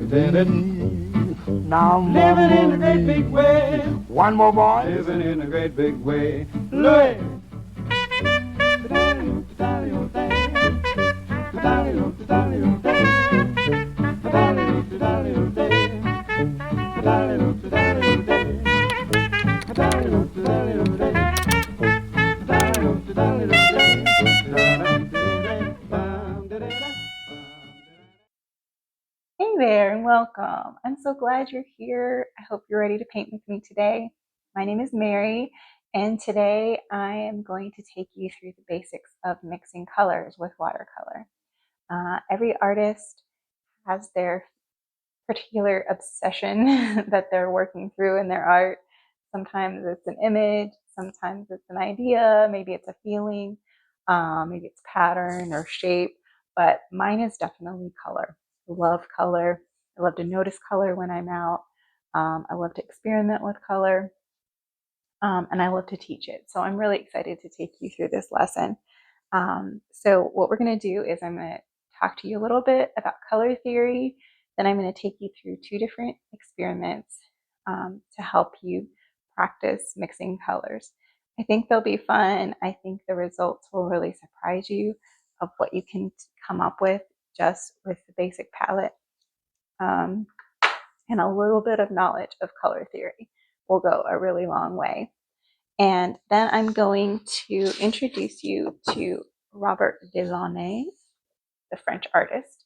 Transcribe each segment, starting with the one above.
Now, Living in a great big way. one more, boy. Living in a great big way. Louis. Hey there and welcome. I'm so glad you're here. I hope you're ready to paint with me today. My name is Mary, and today I am going to take you through the basics of mixing colors with watercolor. Every artist has their particular obsession that they're working through in their art. Sometimes it's an image, sometimes it's an idea, maybe it's a feeling, maybe it's pattern or shape, but mine is definitely color. I love color. I love to notice color when I'm out. I love to experiment with color, and I love to teach it. So I'm really excited to take you through this lesson. So what we're going to do is I'm going to talk to you a little bit about color theory. Then I'm going to take you through two different experiments to help you practice mixing colors. I think they'll be fun. I think the results will really surprise you of what you can come up with just with the basic palette. And a little bit of knowledge of color theory will go a really long way. And then I'm going to introduce you to Robert Delaunay, the French artist.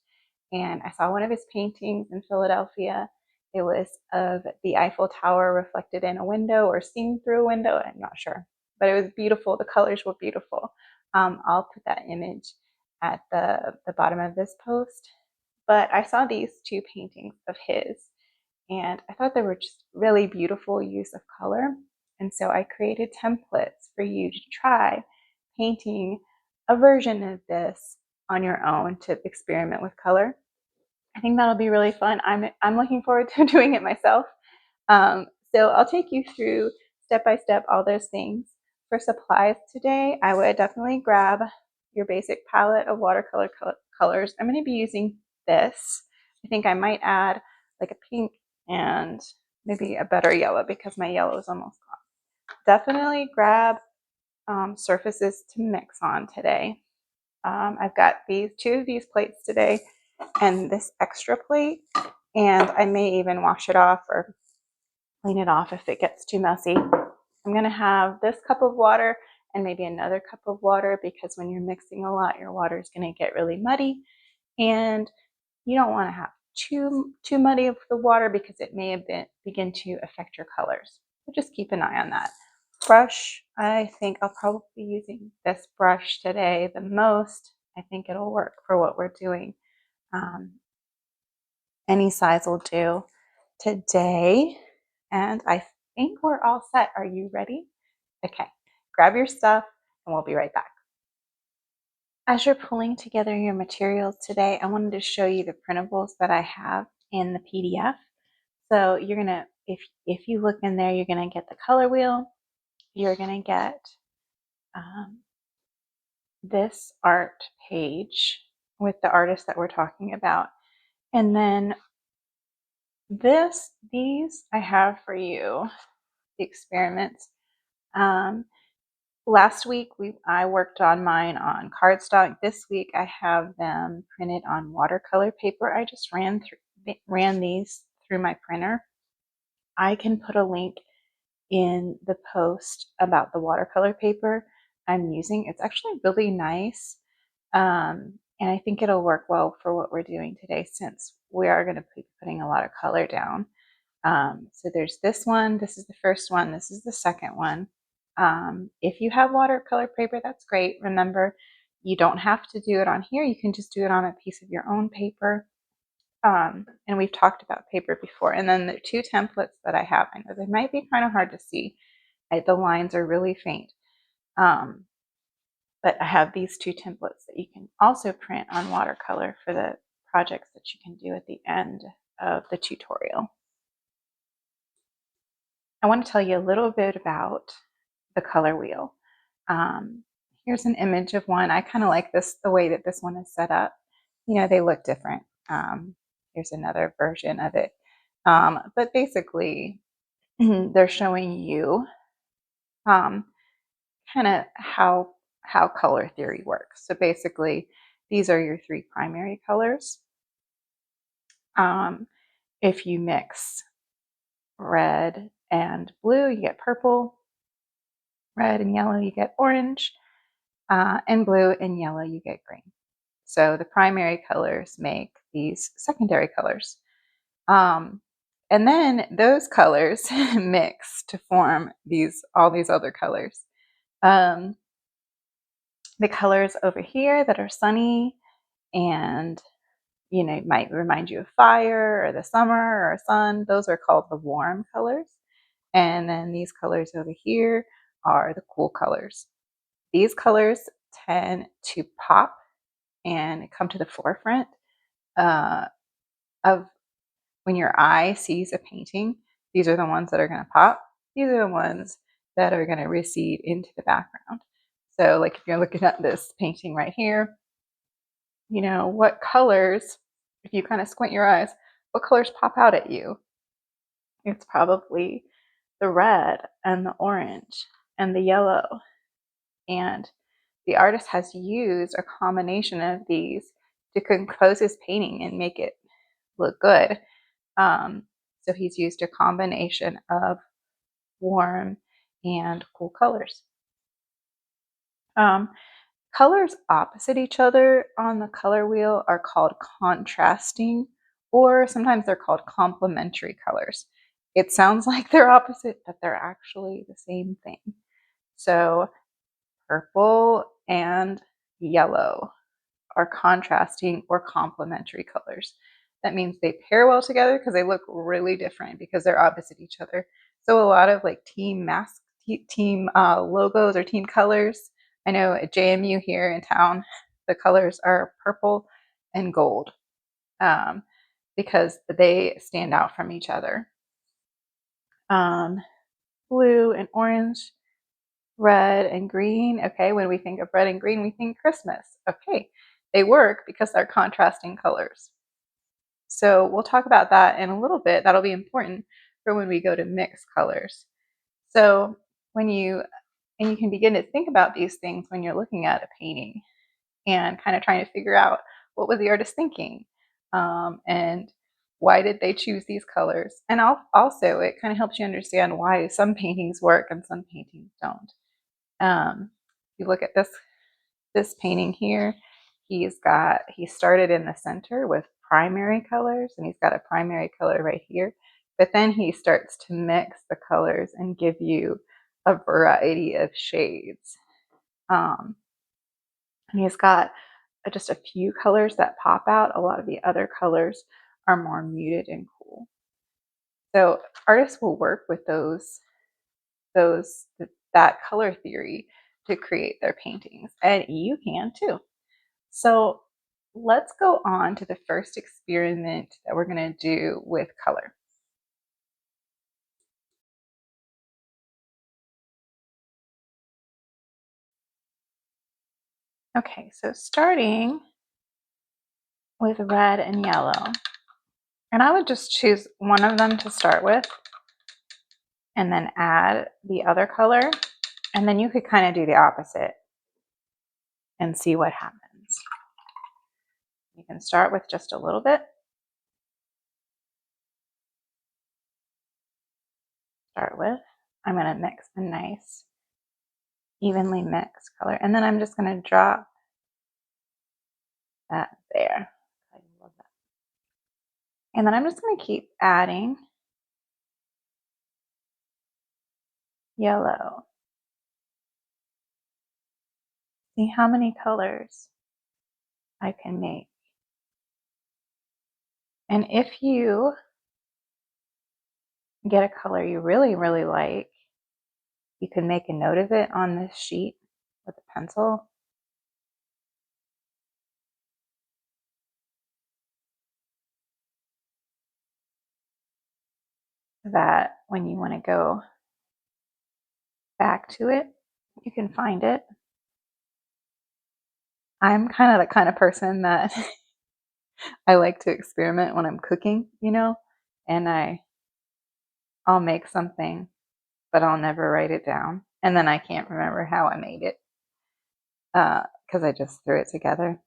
And I saw one of his paintings in Philadelphia. It was of the Eiffel Tower reflected in a window or seen through a window. I'm not sure, but it was beautiful. The colors were beautiful. I'll put that image at the bottom of this post. But I saw these two paintings of his, and I thought they were just really beautiful use of color. And so I created templates for you to try painting a version of this on your own to experiment with color. I think that'll be really fun. I'm looking forward to doing it myself. So I'll take you through step by step all those things. For supplies today, I would definitely grab your basic palette of watercolor colors. I'm going to be using this. I think I might add like a pink and maybe a better yellow because my yellow is almost gone. Definitely grab surfaces to mix on today. I've got two of these plates today and this extra plate, and I may even wash it off or clean it off if it gets too messy. I'm going to have this cup of water and maybe another cup of water because when you're mixing a lot, your water is going to get really muddy, and you don't want to have too muddy of the water because it may begin to affect your colors. So just keep an eye on that. Brush, I think I'll probably be using this brush today the most. I think it'll work for what we're doing. Any size will do today. And I think we're all set. Are you ready? Okay, grab your stuff and we'll be right back. As you're pulling together your materials today, I wanted to show you the printables that I have in the PDF. So you're gonna, if you look in there, you're gonna get the color wheel. You're gonna get this art page with the artist that we're talking about. And then these I have for you, the experiments. Last week I worked on mine on cardstock. This week I have them printed on watercolor paper. I just ran these through my printer. I can put a link in the post about the watercolor paper I'm using. It's actually really nice. And I think it'll work well for what we're doing today since we are going to be putting a lot of color down. So there's this one. This is the first one. This is the second one. If you have watercolor paper, that's great. Remember, you don't have to do it on here. You can just do it on a piece of your own paper. And we've talked about paper before. And then the two templates that I have, I know they might be kind of hard to see. The lines are really faint. But I have these two templates that you can also print on watercolor for the projects that you can do at the end of the tutorial. I want to tell you a little bit about the color wheel. Here's an image of one. I kind of like this, the way that this one is set up. You know, they look different. Here's another version of it. But basically, they're showing you kind of how color theory works. So basically, these are your three primary colors. If you mix red and blue, you get purple. Red and yellow, you get orange. And blue and yellow, you get green. So the primary colors make these secondary colors. And then those colors mix to form all these other colors. The colors over here that are sunny and might remind you of fire or the summer or sun, those are called the warm colors. And then these colors over here are the cool colors. These colors tend to pop and come to the forefront of when your eye sees a painting. These are the ones that are going to pop. These are the ones that are going to recede into the background. So like if you're looking at this painting right here, what colors, if you kind of squint your eyes, what colors pop out at you? It's probably the red and the orange and the yellow. And the artist has used a combination of these to compose his painting and make it look good. So he's used a combination of warm and cool colors. Colors opposite each other on the color wheel are called contrasting, or sometimes they're called complementary colors. It sounds like they're opposite, but they're actually the same thing. So purple and yellow are contrasting or complementary colors. That means they pair well together because they look really different because they're opposite each other. So a lot of like team logos or team colors. I know at JMU here in town, the colors are purple and gold because they stand out from each other. Blue and orange, red and green. Okay, when we think of red and green, we think Christmas. Okay, they work because they're contrasting colors. So we'll talk about that in a little bit. That'll be important for when we go to mix colors. So you can begin to think about these things when you're looking at a painting and kind of trying to figure out what was the artist thinking, and why did they choose these colors. And also it kind of helps you understand why some paintings work and some paintings don't. You look at this painting here. He started in the center with primary colors, and he's got a primary color right here. But then he starts to mix the colors and give you a variety of shades. And he's got just a few colors that pop out. A lot of the other colors are more muted and cool. So artists will work with that color theory to create their paintings, and you can too. So let's go on to the first experiment that we're going to do with color. Okay, so starting with red and yellow, and I would just choose one of them to start with and then add the other color, and then you could kind of do the opposite and see what happens. You can start with just a little bit. I'm going to mix a nice evenly mixed color, and then I'm just going to drop that there. I love that. And then I'm just going to keep adding yellow. See how many colors I can make. And if you get a color you really, really like, you can make a note of it on this sheet with a pencil. That when you want to go back to it, you can find it. I'm kind of the kind of person that I like to experiment when I'm cooking, you know, and I'll make something, but I'll never write it down. And then I can't remember how I made it because I just threw it together.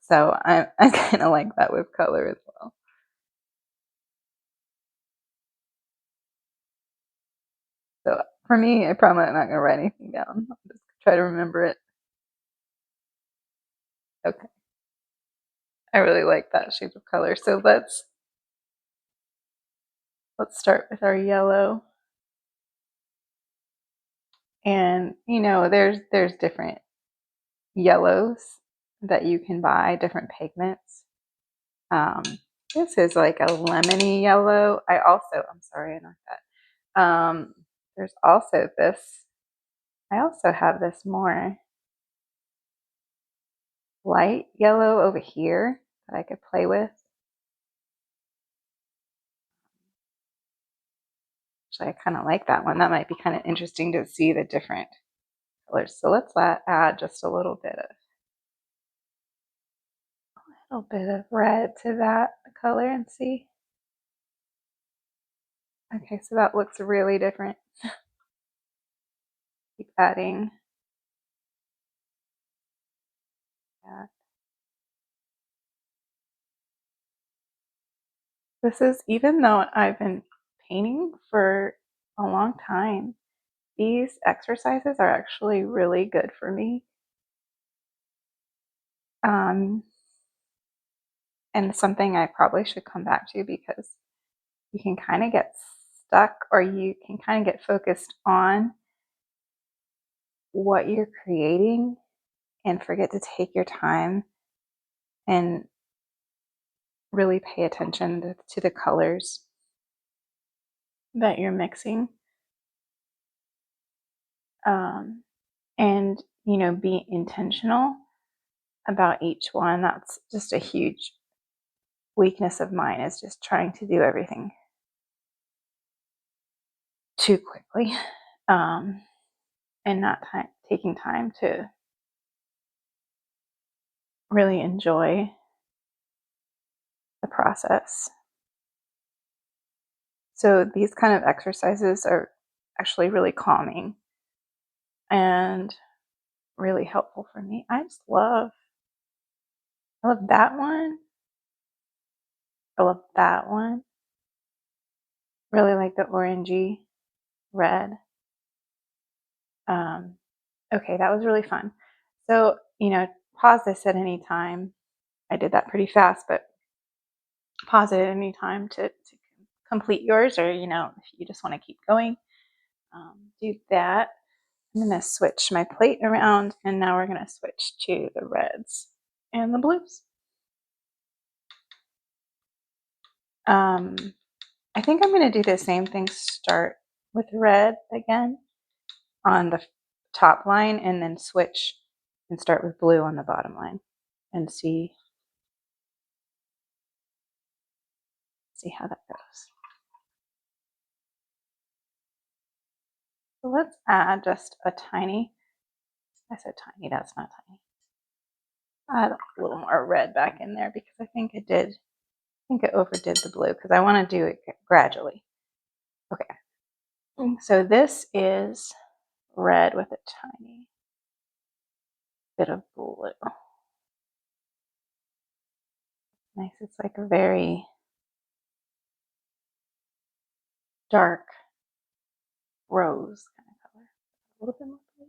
So I kind of like that with color as well. So for me, I probably am not going to write anything down. I'll just try to remember it. Okay. I really like that shape of color. So let's start with our yellow. And you know, there's different yellows that you can buy, different pigments. Um, this is like a lemony yellow. I'm sorry, I knocked that. There's also this. I also have this more light yellow over here that I could play with. Actually, I kind of like that one. That might be kind of interesting to see the different colors. So let's add just a little bit of red to that color and see. Okay, so that looks really different. Keep adding. Yeah. This is, even though I've been painting for a long time, these exercises are actually really good for me. And something I probably should come back to because you can kind of get stuck or you can kind of get focused on what you're creating and forget to take your time and really pay attention to the colors that you're mixing. And, you know, be intentional about each one. That's just a huge weakness of mine, is just trying to do everything too quickly and not taking time to really enjoy the process. So these kind of exercises are actually really calming and really helpful for me. I love that one. I love that one. Really like the orangey red. Okay, that was really fun. So, you know, pause this at any time. I did that pretty fast, but pause it at any time to complete yours, or, you know, if you just want to keep going, do that. I'm going to switch my plate around, and now we're going to switch to the reds and the blues. I think I'm going to do the same thing, start with red again on the top line and then switch and start with blue on the bottom line and see how that goes. So let's add just a tiny, I said tiny, that's not tiny. Add a little more red back in there because I think it overdid the blue because I want to do it gradually. Okay, so this is red with a tiny bit of blue. Nice, it's like a very dark rose kind of color. A little bit more blue.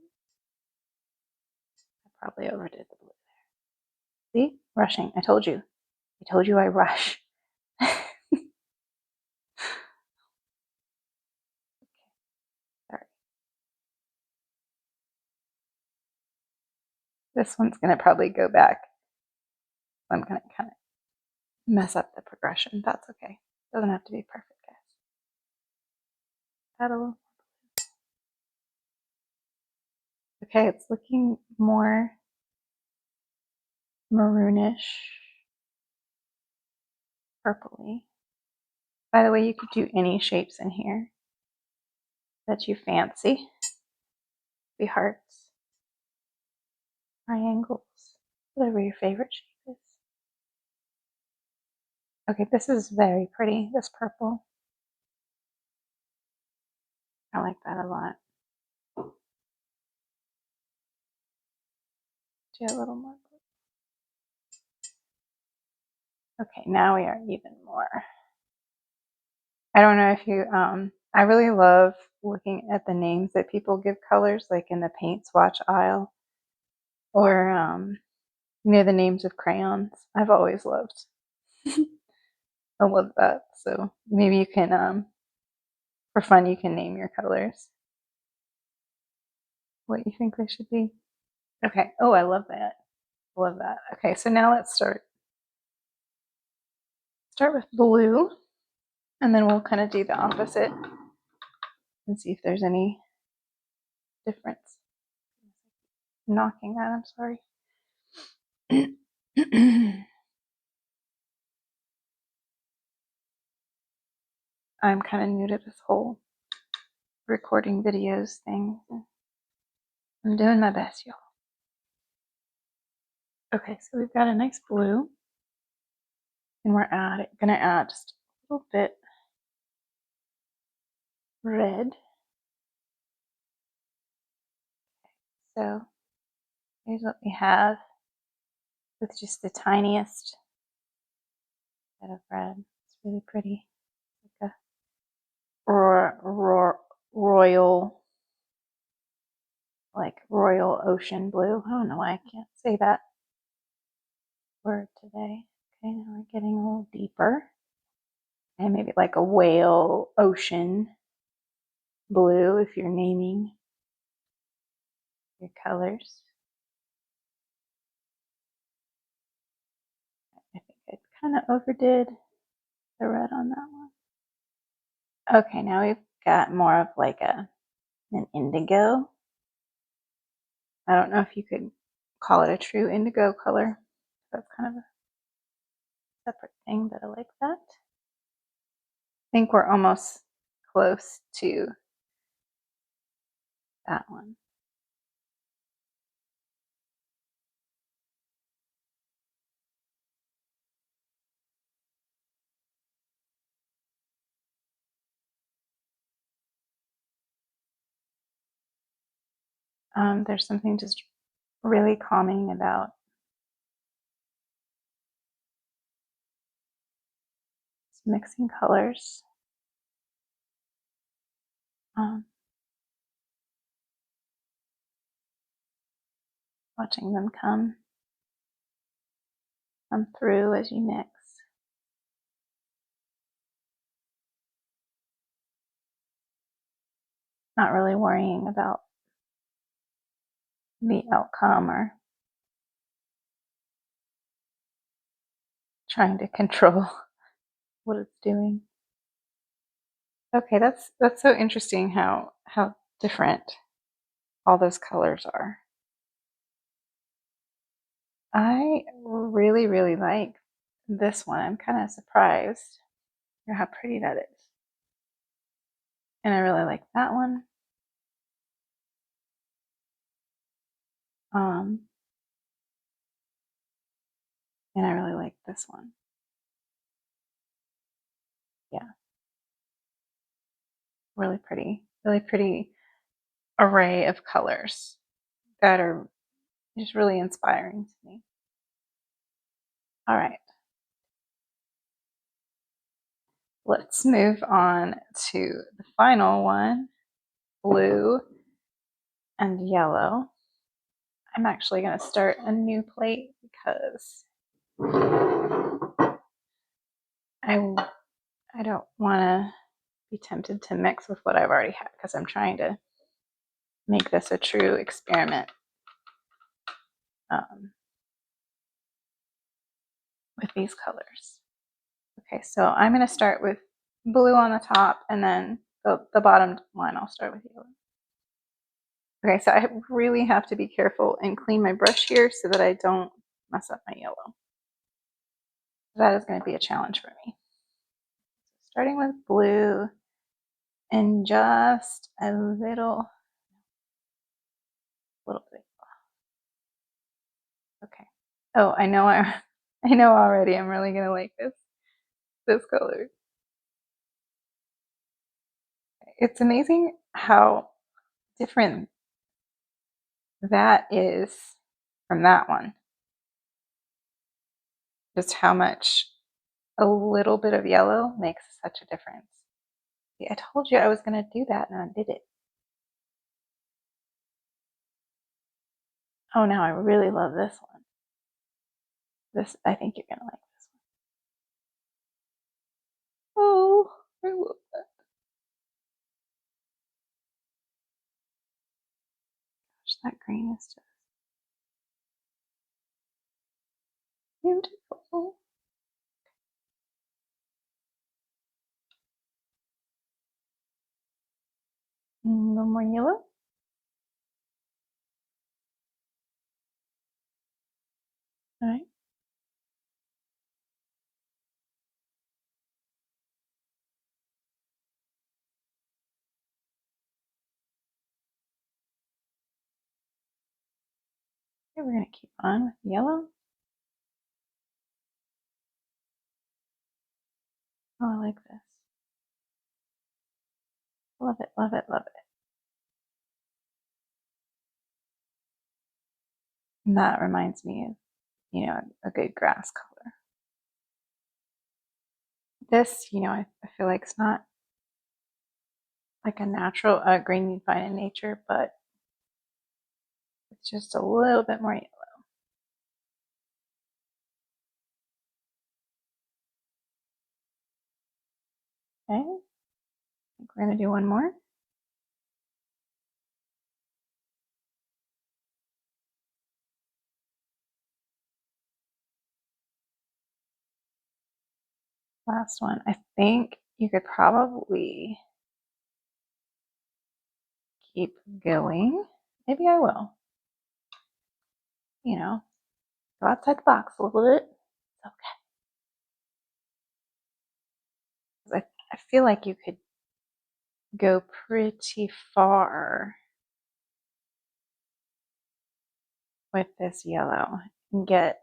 I probably overdid the blue there. See? Rushing. I told you I rush. Sorry. This one's going to probably go back. I'm going to kind of mess up the progression. That's okay. Doesn't have to be perfect, guys. Add a little. Okay, it's looking more maroonish, purpley. By the way, you could do any shapes in here that you fancy. Be hearts, triangles, whatever your favorite shape is. Okay, this is very pretty, this purple. I like that a lot. Do a little more. Okay, now we are even more. I don't know if you, I really love looking at the names that people give colors, like in the paint swatch aisle, or the names of crayons. I've always loved. I love that. So maybe you can, for fun, you can name your colors. What you think they should be. Okay. Oh, I love that. Love that. Okay, so now let's start with blue, and then we'll kind of do the opposite and see if there's any difference. Knocking that, I'm sorry. I'm kind of new to this whole recording videos thing. I'm doing my best, y'all. Okay, so we've got a nice blue, and we're gonna add just a little bit red. So here's what we have with just the tiniest bit of red. It's really pretty, like a royal, like royal ocean blue. I don't know why I can't say that word today. Okay, now we're getting a little deeper. And maybe like a whale ocean blue if you're naming your colors. I think I kind of overdid the red on that one. Okay, now we've got more of like an indigo. I don't know if you could call it a true indigo color. That's kind of a separate thing, but I like that. I think we're almost close to that one. There's something just really calming about mixing colors. Watching them come through as you mix. Not really worrying about the outcome or trying to control what it's doing. Okay, that's so interesting how different all those colors are. I really, really like this one. I'm kind of surprised at how pretty that is. And I really like that one. And I really like this one. Yeah. Really pretty array of colors that are just really inspiring to me. All right. Let's move on to the final one, blue and yellow. I'm actually going to start a new plate because I don't want to be tempted to mix with what I've already had because I'm trying to make this a true experiment with these colors. Okay, so I'm going to start with blue on the top, and then the bottom one I'll start with yellow. Okay, so I really have to be careful and clean my brush here so that I don't mess up my yellow. That is going to be a challenge for me. Starting with blue and just a little bit. Okay. Oh, I know already I'm really going to like this. this color. It's amazing how different that is from that one. Just how much a little bit of yellow makes such a difference. See, I told you I was going to do that and I did it. Oh, now I really love this one. This, I think you're going to like this one. Oh, I love that. Gosh, that green is just beautiful. A little more yellow. All right. Okay, we're going to keep on with yellow. Oh, I like this. Love it, love it, love it. And that reminds me of, a good grass color. This, I feel like it's not like a natural green you'd find in nature, but it's just a little bit more yellow. Okay, I think we're going to do one more. Last one. I think you could probably keep going. Maybe I will. Go outside the box a little bit. It's okay. I feel like you could go pretty far with this yellow and get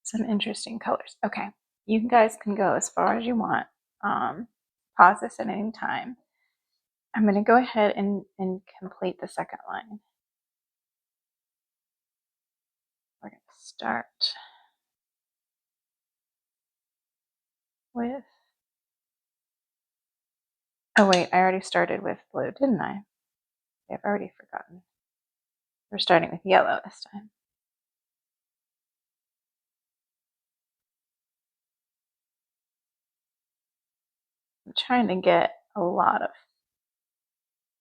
some interesting colors. Okay, you guys can go as far as you want. Pause this at any time. I'm going to go ahead and complete the second line. We're going to start with, oh wait, I already started with blue, didn't I? I've already forgotten. We're starting with yellow this time. I'm trying to get a lot of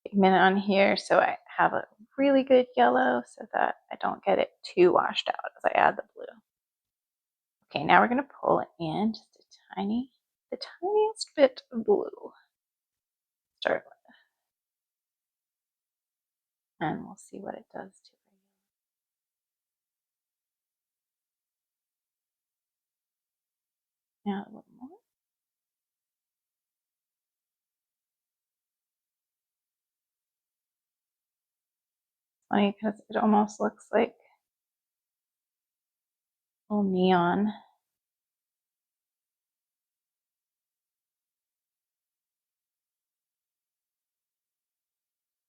pigment on here so I have a really good yellow so that I don't get it too washed out as I add the blue. Okay, now we're going to pull in just the tiniest bit of blue. Start with. And we'll see what it does to it. Now a little more. Funny because it almost looks like a little neon.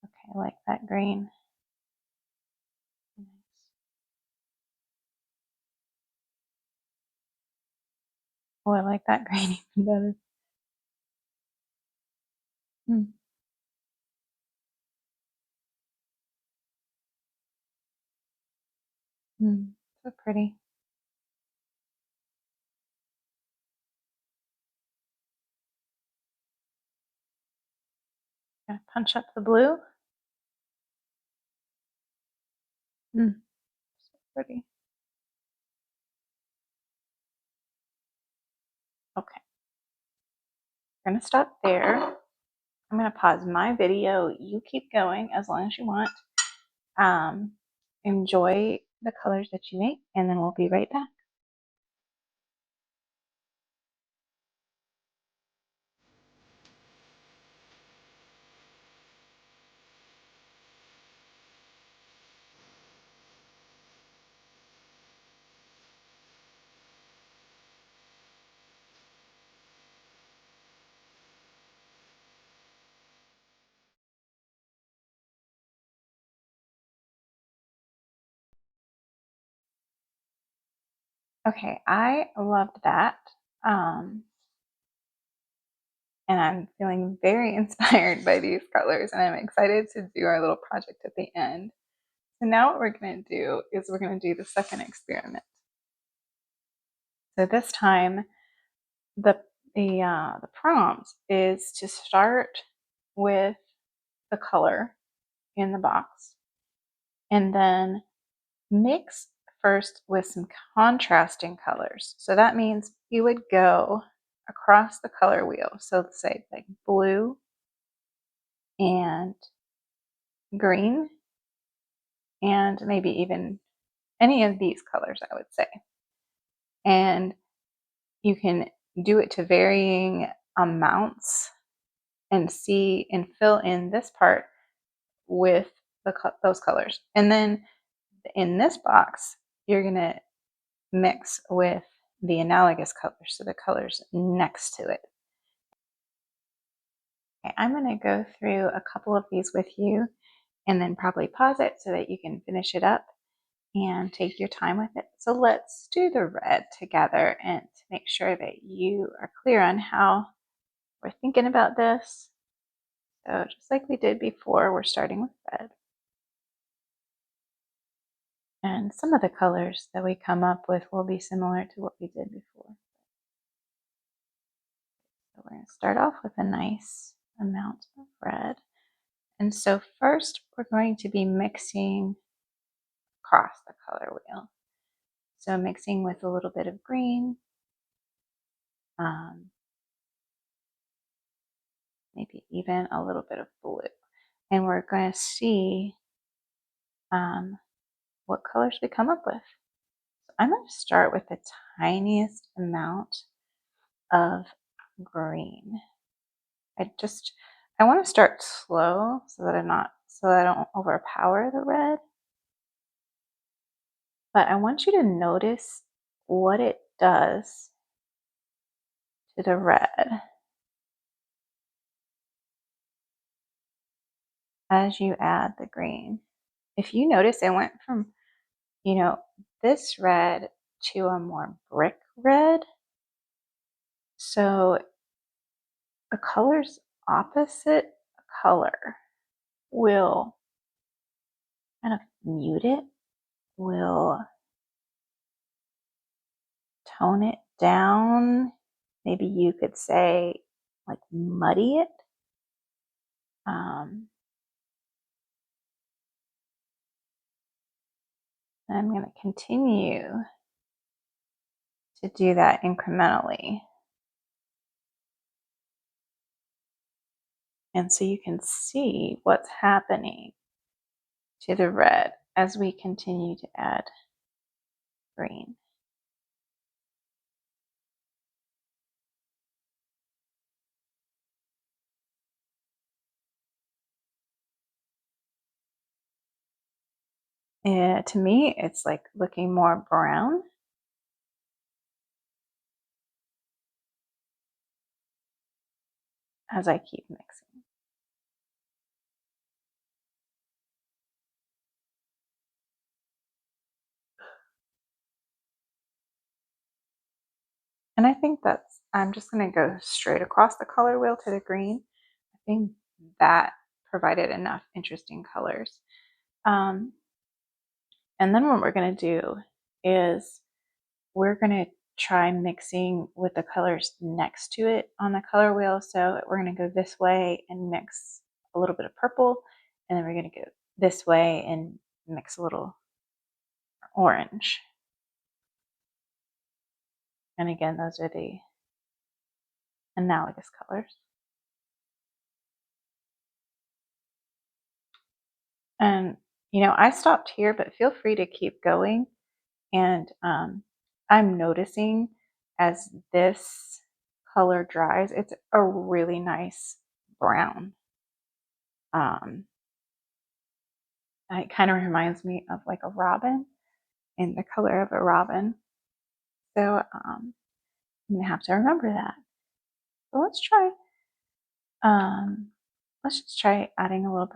Okay, I like that green. Oh, I like that green even better. So pretty. Gonna punch up the blue. So pretty. Okay. We're gonna stop there. I'm gonna pause my video. You keep going as long as you want. Enjoy the colors that you make, and then we'll be right back. Okay, I loved that. And I'm feeling very inspired by these colors, and I'm excited to do our little project at the end. So now what we're going to do is we're going to do the second experiment. So this time, the prompt is to start with the color in the box, and then mix first with some contrasting colors. So that means you would go across the color wheel. So let's say like blue and green, and maybe even any of these colors, I would say. And you can do it to varying amounts and see and fill in this part with those colors. And then in this box, you're going to mix with the analogous colors, so the colors next to it. Okay, I'm going to go through a couple of these with you and then probably pause it so that you can finish it up and take your time with it. So let's do the red together and to make sure that you are clear on how we're thinking about this. So just like we did before, we're starting with red. And some of the colors that we come up with will be similar to what we did before. So we're going to start off with a nice amount of red. And so first we're going to be mixing across the color wheel. So mixing with a little bit of green, maybe even a little bit of blue. And we're going to see what colors we come up with. So I'm going to start with the tiniest amount of green. I want to start slow so that I don't overpower the red. But I want you to notice what it does to the red as you add the green. If you notice, it went from, this red to a more brick red. So the color's opposite color will kind of mute it, will tone it down. Maybe you could say like muddy it. I'm going to continue to do that incrementally. And so you can see what's happening to the red as we continue to add green. To me, it's like looking more brown. As I keep mixing. And I think I'm just going to go straight across the color wheel to the green. I think that provided enough interesting colors. And then what we're going to do is we're going to try mixing with the colors next to it on the color wheel. So we're going to go this way and mix a little bit of purple, and then we're going to go this way and mix a little orange. And again, those are the analogous colors. And, I stopped here, but feel free to keep going. And I'm noticing as this color dries, it's a really nice brown. It kind of reminds me of like a robin and the color of a robin. So I'm going to have to remember that. So let's just try adding a little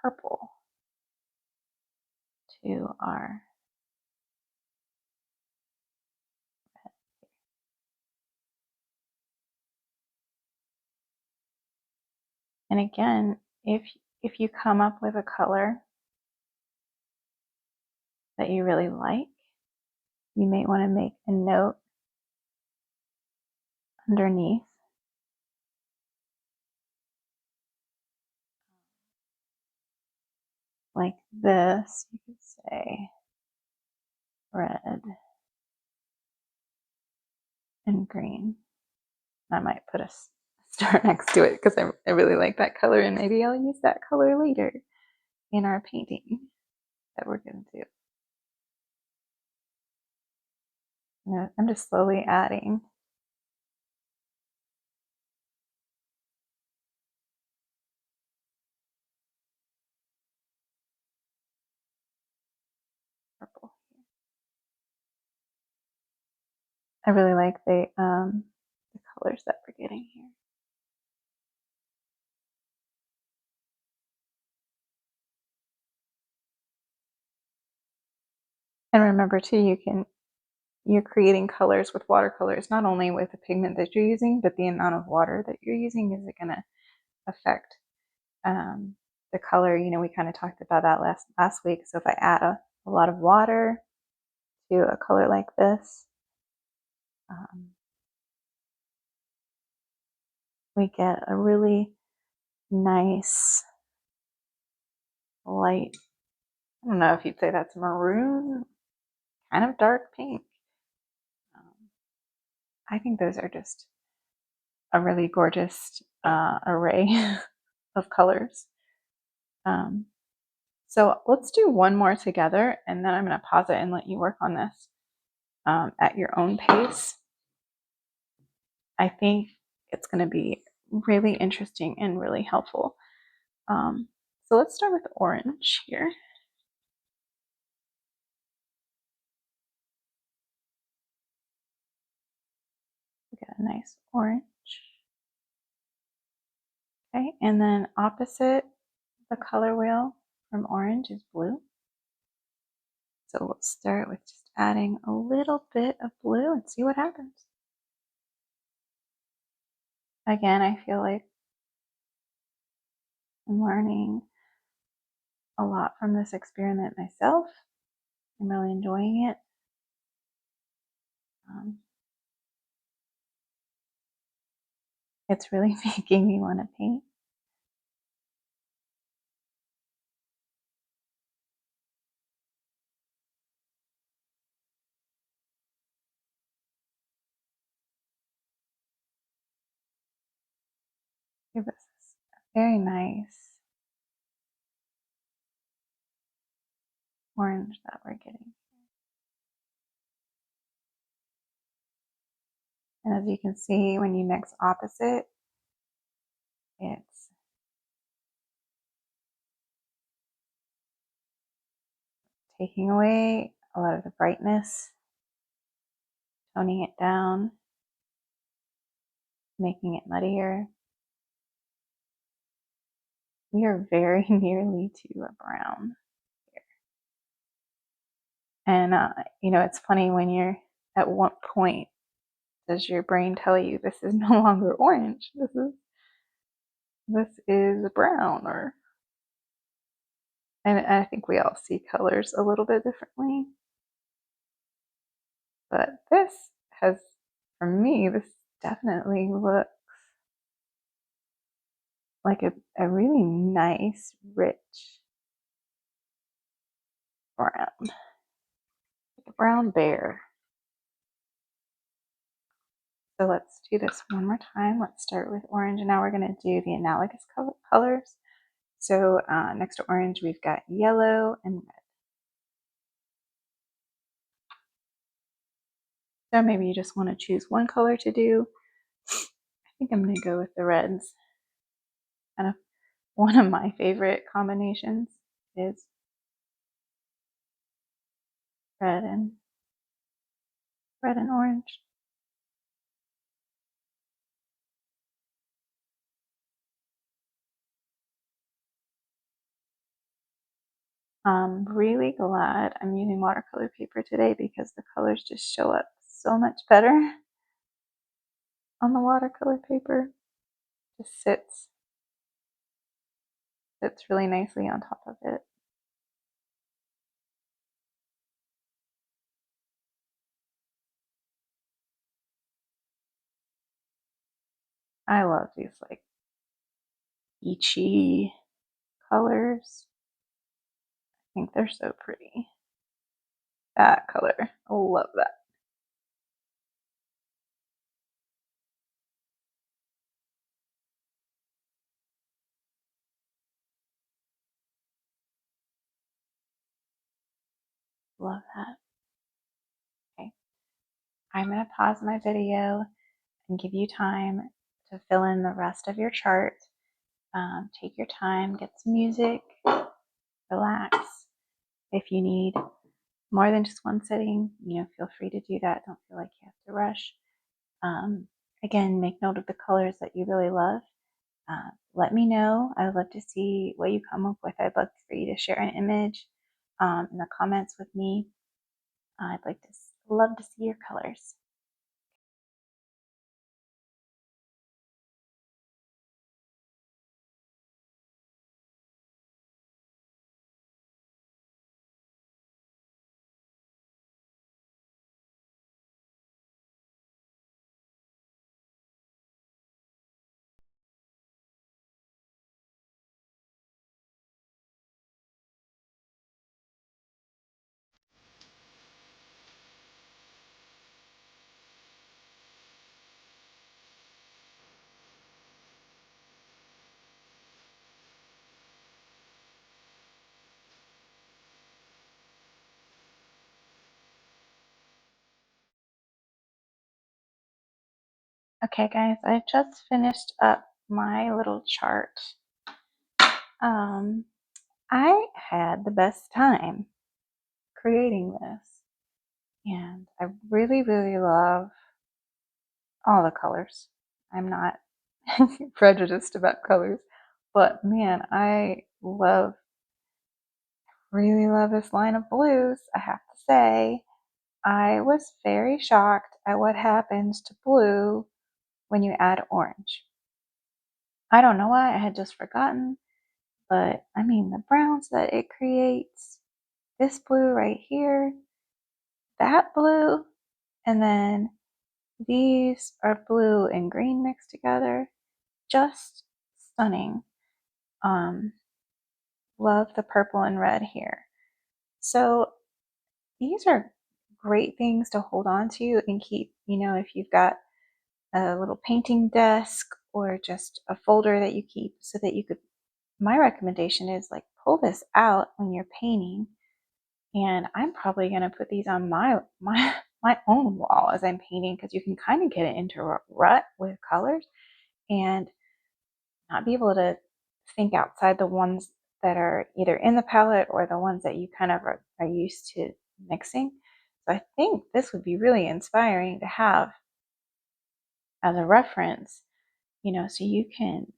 purple to our And again, if you come up with a color that you really like, you may want to make a note underneath, like this. You could say red and green. I might put a star next to it because I really like that color, and maybe I'll use that color later in our painting that we're going to do. I'm just slowly adding. Purple. I really like the colors that we're getting here. And remember too, you're creating colors with watercolors, not only with the pigment that you're using, but the amount of water that you're using is going to affect the color. We kind of talked about that last week. So if I add a lot of water to a color like this, we get a really nice light. I don't know if you'd say that's maroon, kind of dark pink. I think those are just a really gorgeous array of colors. So let's do one more together, and then I'm going to pause it and let you work on this at your own pace. I think it's going to be really interesting and really helpful. So let's start with orange here. Get a nice orange. Okay, and then opposite the color wheel from orange is blue. So we'll start with just adding a little bit of blue and see what happens. Again, I feel like I'm learning a lot from this experiment myself. I'm really enjoying it. It's really making me want to paint. This is very nice orange that we're getting. And as you can see, when you mix opposite, it's taking away a lot of the brightness, toning it down, making it muddier. We are very nearly to a brown here. And, it's funny when you're at what point does your brain tell you this is no longer orange? This is brown, and I think we all see colors a little bit differently. But this has, for me, this definitely looks like a really nice, rich brown, like a brown bear. So let's do this one more time. Let's start with orange, and now we're going to do the analogous colors. So next to orange, we've got yellow and red. So maybe you just want to choose one color to do. I think I'm going to go with the reds. Kind of one of my favorite combinations is red and orange. I'm really glad I'm using watercolor paper today because the colors just show up so much better on the watercolor paper. Just sits sits really nicely on top of it. I love these like peachy colors. I think they're so pretty. That color, I love that. Love that. Okay, I'm going to pause my video and give you time to fill in the rest of your chart. Take your time, get some music, relax. If you need more than just one sitting, feel free to do that. Don't feel like you have to rush. Again, make note of the colors that you really love. Let me know. I'd love to see what you come up with. I'd love for you to share an image in the comments with me. I'd love to see your colors. Okay guys, I just finished up my little chart. I had the best time creating this, and I really, really love all the colors. I'm not prejudiced about colors, but man, I really love this line of blues. I have to say, I was very shocked at what happens to blue when you add orange. I don't know why, I had just forgotten, but I mean, the browns that it creates, this blue right here, that blue, and then these are blue and green mixed together. Just stunning. Love the purple and red here. So these are great things to hold on to and keep, if you've got a little painting desk or just a folder that you keep so that you could, my recommendation is like pull this out when you're painting. And I'm probably going to put these on my own wall as I'm painting, because you can kind of get it into a rut with colors and not be able to think outside the ones that are either in the palette or the ones that you kind of are used to mixing. So I think this would be really inspiring to have as a reference, so you can,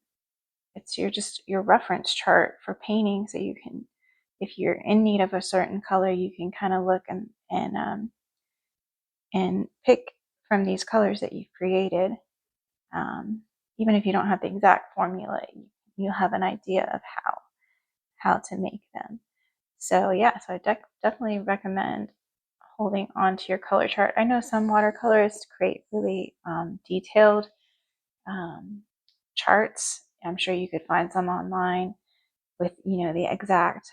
it's your reference chart for painting, so you can, if you're in need of a certain color, you can kind of look and pick from these colors that you've created. Even if you don't have the exact formula, you'll have an idea of how to make them. So yeah, so I definitely recommend holding on to your color chart. I know some watercolorists create really detailed charts. I'm sure you could find some online with the exact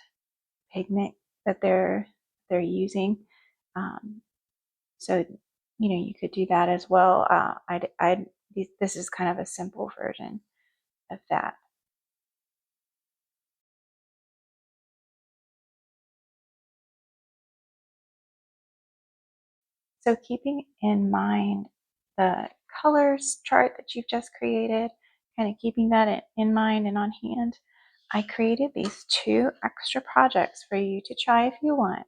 pigment that they're using. So you could do that as well. This is kind of a simple version of that. So keeping in mind the colors chart that you've just created, kind of keeping that in mind and on hand, I created these 2 extra projects for you to try if you want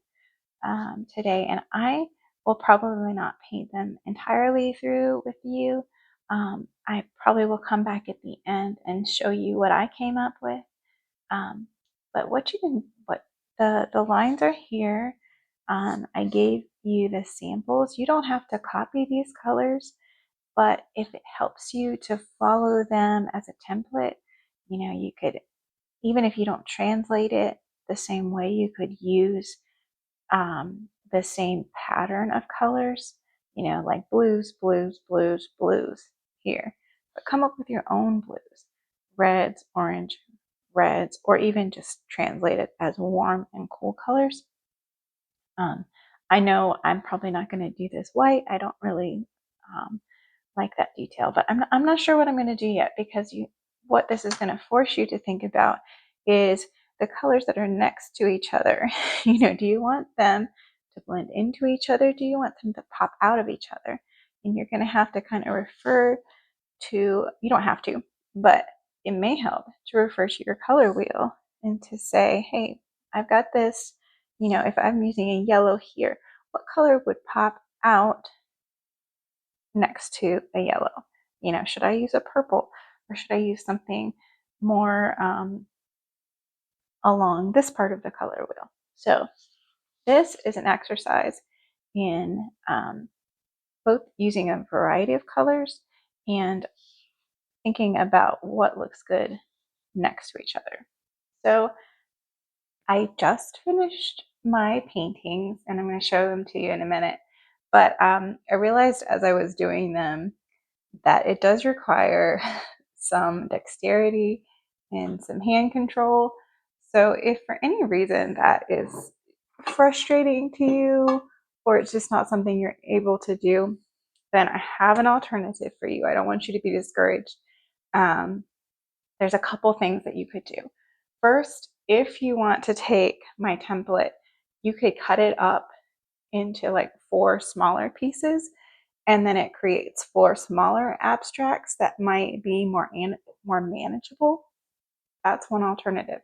today. And I will probably not paint them entirely through with you. I probably will come back at the end and show you what I came up with. But the lines are here. I gave you the samples. You don't have to copy these colors, but if it helps you to follow them as a template, you could even if you don't translate it the same way, you could use the same pattern of colors, you know, like blues, blues, blues, blues here. But come up with your own blues, reds, orange, reds, or even just translate it as warm and cool colors. I know I'm probably not going to do this white. I don't really like that detail, but I'm not sure what I'm going to do yet, because what this is going to force you to think about is the colors that are next to each other. You know, do you want them to blend into each other? Do you want them to pop out of each other? And you're going to have to kind of refer to, you don't have to, but it may help to refer to your color wheel and to say, hey, I've got this, you know, if I'm using a yellow here, what color would pop out next to a yellow? You know, should I use a purple, or should I use something more along this part of the color wheel? So this is an exercise in both using a variety of colors and thinking about what looks good next to each other. So I just finished my paintings, and I'm going to show them to you in a minute. But I realized as I was doing them that it does require some dexterity and some hand control. So if for any reason that is frustrating to you, or it's just not something you're able to do, then I have an alternative for you. I don't want you to be discouraged. There's a couple things that you could do. First, if you want to take my template, you could cut it up into like 4 smaller pieces, and then it creates 4 smaller abstracts that might be more manageable. That's one alternative.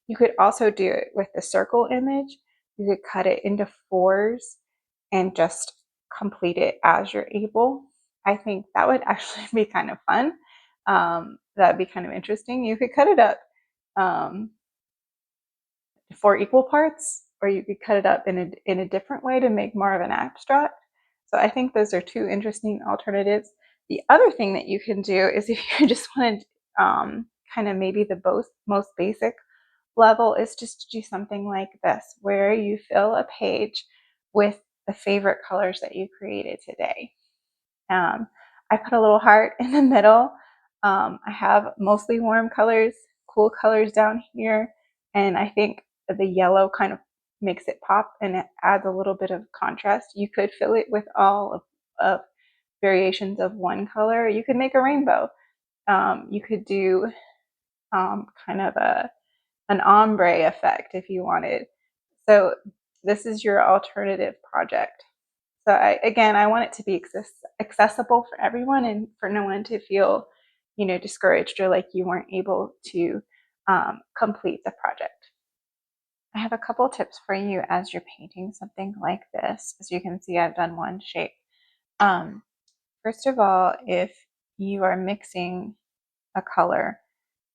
You could also do it with the circle image. You could cut it into 4s and just complete it as you're able. I think that would actually be kind of fun. That'd be kind of interesting. You could cut it up 4 equal parts, or you could cut it up in a different way to make more of an abstract. So I think those are 2 interesting alternatives. The other thing that you can do is, if you just want to kind of maybe the most basic level, is just to do something like this, where you fill a page with the favorite colors that you created today. I put a little heart in the middle. I have mostly warm colors, cool colors down here, and I think the yellow kind of makes it pop and it adds a little bit of contrast. You could fill it with all of variations of one color. You could make a rainbow. You could do kind of an ombre effect if you wanted. So this is your alternative project. So I want it to be accessible for everyone, and for no one to feel, you know, discouraged or like you weren't able to complete the project. I have a couple tips for you as you're painting something like this. As you can see, I've done one shape. First of all, if you are mixing a color,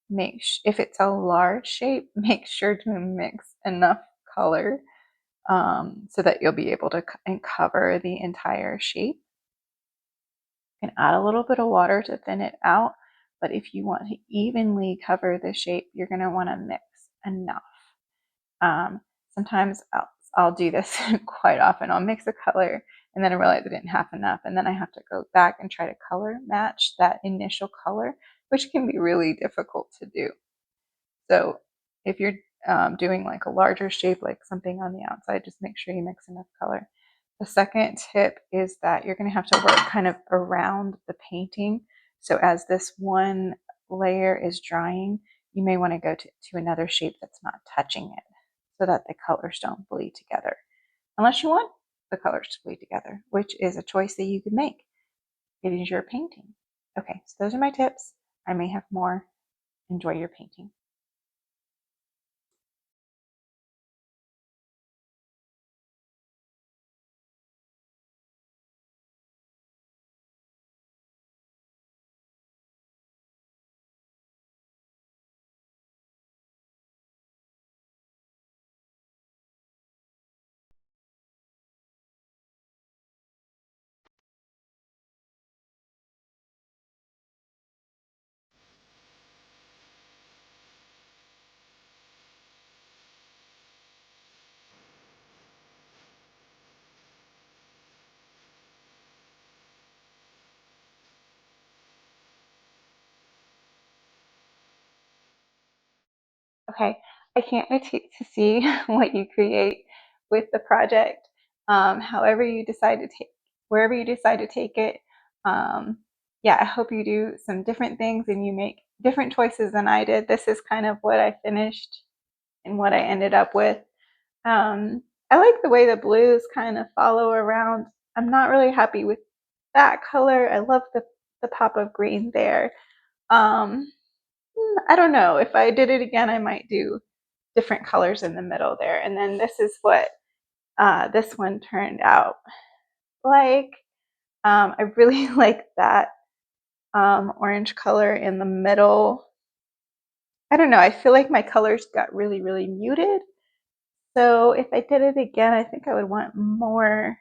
if it's a large shape, make sure to mix enough color so that you'll be able to cover the entire shape. You can add a little bit of water to thin it out, but if you want to evenly cover the shape, you're going to want to mix enough. Sometimes I'll do this quite often. I'll mix a color and then I realize I didn't have enough, and then I have to go back and try to color match that initial color, which can be really difficult to do. So if you're doing like a larger shape, like something on the outside, just make sure you mix enough color. The second tip is that you're going to have to work kind of around the painting. So as this one layer is drying, you may want to go to another shape that's not touching it, so that the colors don't bleed together. Unless you want the colors to bleed together, which is a choice that you can make. It is your painting. Okay, so those are my tips. I may have more. Enjoy your painting. Okay, I can't wait to see what you create with the project. However you decide to take, wherever you decide to take it. Yeah, I hope you do some different things and you make different choices than I did. This is kind of what I finished and what I ended up with. I like the way the blues kind of follow around. I'm not really happy with that color. I love the pop of green there. Um, I don't know. If I did it again, I might do different colors in the middle there. And then this is what this one turned out like. I really like that orange color in the middle. I don't know. I feel like my colors got really, really muted. So if I did it again, I think I would want more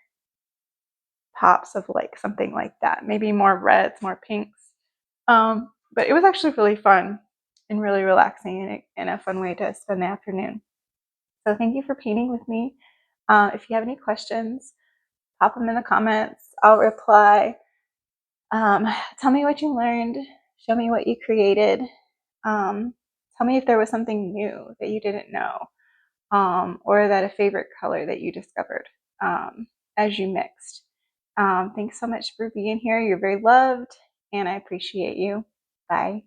pops of like something like that. Maybe more reds, more pinks. But it was actually really fun and really relaxing and a fun way to spend the afternoon. So thank you for painting with me. If you have any questions, pop them in the comments. I'll reply. Tell me what you learned. Show me what you created. Tell me if there was something new that you didn't know, or that a favorite color that you discovered as you mixed. Thanks so much for being here. You're very loved, and I appreciate you. Bye.